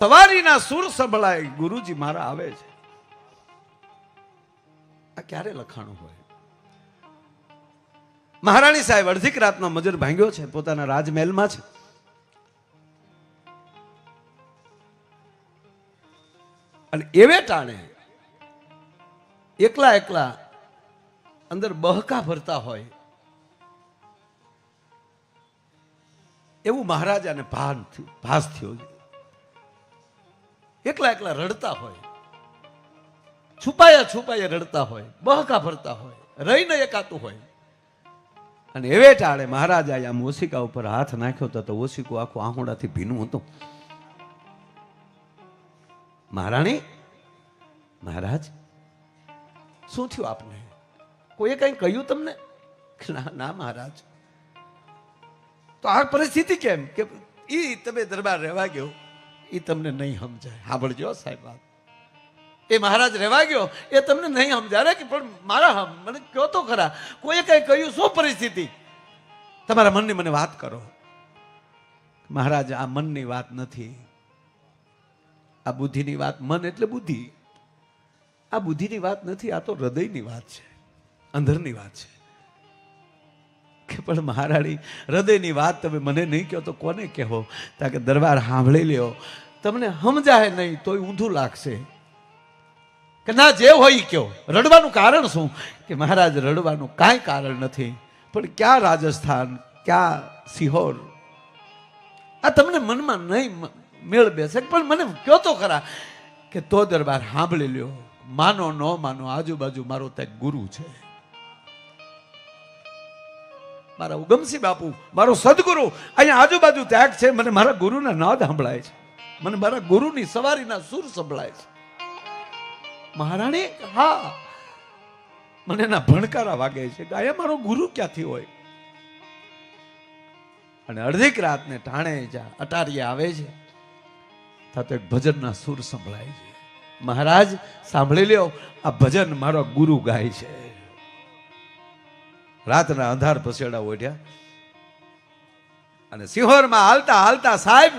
સવારીના સુર સંભળાય ગુરુજી મારા આવે છે. આ ક્યારે લખાણું હોય? મહારાણી સાહેબ અડધીક રાતનો મજર ભાંગ્યો છે, પોતાના રાજમહેલમાં છે. અને એવે ટાણે એકલા એકલા અંદર બહકા ભરતા હોય એવું મહારાજાને ભાસ થયો. એકલા એકલા રડતા હોય, છુપાયા રડતા હોય, બહકા ભરતા હોય, રહીને એકાતું હોય. અને એવે ટાળે મહારાજાએ આમ ઓશિકા ઉપર હાથ નાખ્યો તો ઓશિકું આખું આહુડાથી ભીનું હતું. મહારાણી, મહારાજ શું થયું આપને? કોઈએ કઈ કહ્યું તમને? ના મહારાજ. તો આ પરિસ્થિતિ કેમ કે ઈ તમે દરબાર રહેવા ગયો એ તમને નહીં સમજાય. સાંભળજો સાહેબ વાત. એ મહારાજ રહેવા ગયો એ તમને નહીં સમજાય કે પણ મારા મને કહો તો ખરા, કોઈએ કઈ કહ્યું? શું પરિસ્થિતિ? તમારા મનની મને વાત કરો. મહારાજ, આ મનની વાત નથી, આ બુદ્ધિની વાત. મન એટલે બુદ્ધિ. આ બુદ્ધિની વાત નથી, આ તો હૃદયની વાત છે, અંદરની વાત છે. કે પણ મહારાણી, હૃદયની વાત તમે મને નહીં કહો તો કોને કહેવો? તાકે દરબાર સાંભળી લ્યો, તમને સમજાય નહીં તોય ઊંધું લાગશે. કે ના, જે હોય કયો. રડવાનું કારણ શું? કે મહારાજ, રડવાનું કાંઈ કારણ નથી, પણ ક્યાં રાજસ્થાન, ક્યાં સિહોર, આ તમને મનમાં નહીં મેળ બેસે. પણ મને કહો તો ખરા કે તો દરબાર સાંભળી લ્યો. માનો ન માનો, આજુબાજુ મારો ત્યાં ગુરુ છે, મારા ઉગમસિંહ બાપુ, મારો સદગુરુ અહીંયા આજુબાજુ ત્યાગ છે. મને મારા ગુરુના નાદ સંભળાય છે, મને મારા ગુરુની સવારીના સુર સંભળાય છે. મહારાણી, હા, મને એના ભણકારા વાગે છે કે અહીંયા મારો ગુરુ ક્યાંથી હોય? અને અડધીક રાતને ટાણે અટારીએ આવે છે તો એક ભજનના સુર સંભળાય છે. મહારાજ સાંભળી લ્યો, આ ભજન મારો ગુરુ ગાય છે. રાતના અંધાર પસેડા ઓઢ્યા અને સિહોરમાં હાલતા હાલતા સાહેબ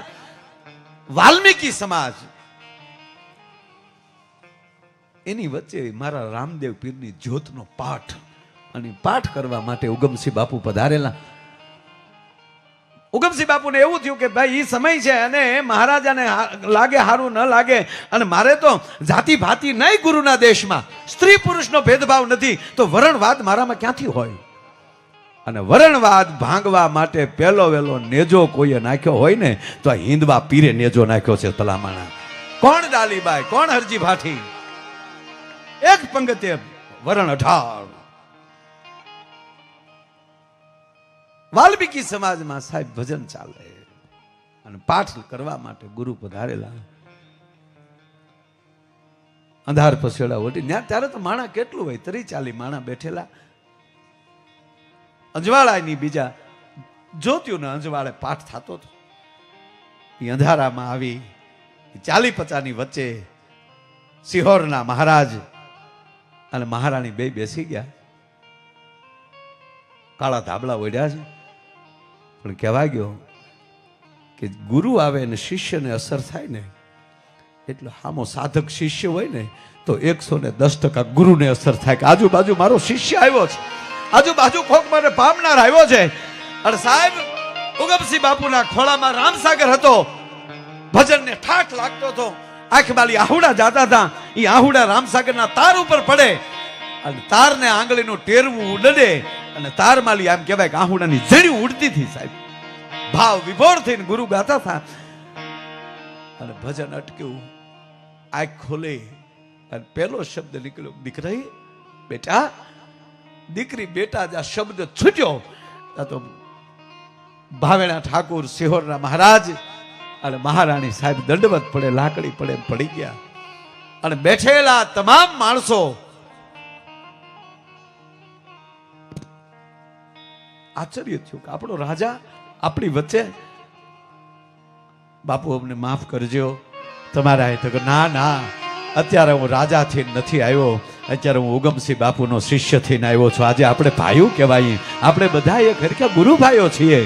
વાલ્મીકી સમાજ એની વચ્ચે મારા રામદેવ પીરની જ્યોતનો પાઠ, અને પાઠ કરવા માટે ઉગમસિંહ બાપુ પધારેલા. ઉગમસિંહ બાપુને એવું થયું કે ભાઈ એ સમય છે અને મહારાજાને લાગે સારું ન લાગે, અને મારે તો જાતિ ભાતિ નહીં ગુરુના દેશમાં, સ્ત્રી પુરુષનો ભેદભાવ નથી, તો વરણવાદ મારામાં ક્યાંથી હોય? અને વરણવાદ ભાંગવા માટે પહેલો વેલો નેજો કોઈએ નાખ્યો હોય ને તો આ હિંદવા પીરે નેજો નાખ્યો છે. તલામાણા કોણ? ડાલીબાઈ, કોણ? હરજી ભાઠી. એક પંગતે વરણ 18. વાલ્મીકી સમાજમાં સાહેબ ભજન ચાલે અને પાઠ કરવા માટે ગુરુ પધારેલા. અંધાર પસેડા ઓટી ત્યારે તો માણા કેટલું હોય, 30-40 માણા બેઠેલા. અંજવાળાની બીજા જ્યોતિઓના અંજવાળે પાઠ થતો હતો. એ અંધારામાં આવી 40-50ની વચ્ચે સિહોરના મહારાજ અને મહારાણી બે બેસી ગયા. કાળા ધાબળા ઓઢ્યા છે, પણ કહેવા ગયો કે ગુરુ આવે ને શિષ્યને અસર થાય ને, એટલે હામો સાધક શિષ્ય હોય ને તો 110% ગુરુને અસર થાય. કે આજુબાજુ મારો શિષ્ય આવ્યો છે, આજુબાજુ કોક મને પામનાર આવ્યો છે. અને સાહેબ ઉગમસિંહ બાપુના ખોળામાં રામસાગર હતો, ભજનને ઠાઠ લાગતો હતો. આંખબાલી આહુડા જાતા હતા, એ આહુડા રામસાગરના તાર ઉપર પડે અને તારને આંગળીનું ટેરવું ઉડે અને તારમાલી આમ કહેવાય કે આહુડાની જડી ઉડતી હતી. સાહેબ ભાવ વિભોર થઈને ગુરુ ગાતા હતા અને ભજન અટક્યું. આંખ ખોલે અને પહેલો શબ્દ નીકળ્યો, દીકરી બેટા. દીકરી બેટા જ આ શબ્દ છૂટ્યો તો ભાવેણા ઠાકુર, સિહોરના મહારાજ અને મહારાણી સાહેબ દંડવત પડે, લાકડી પડે પડી ગયા. અને બેઠેલા તમામ માણસો આશ્ચર્ય થયું કે આપણો રાજા આપણી વચ્ચે. બાપુ અમને માફ કરજો, તમારા તો ના ના, અત્યારે હું રાજાથી નથી આવ્યો, અત્યારે હું ઉગમસિંહ બાપુનો શિષ્ય થઈને આવ્યો છું. આજે આપણે ભાઈઓ કહેવાય, આપણે બધા એક હરખા ગુરુ ભાઈઓ છીએ.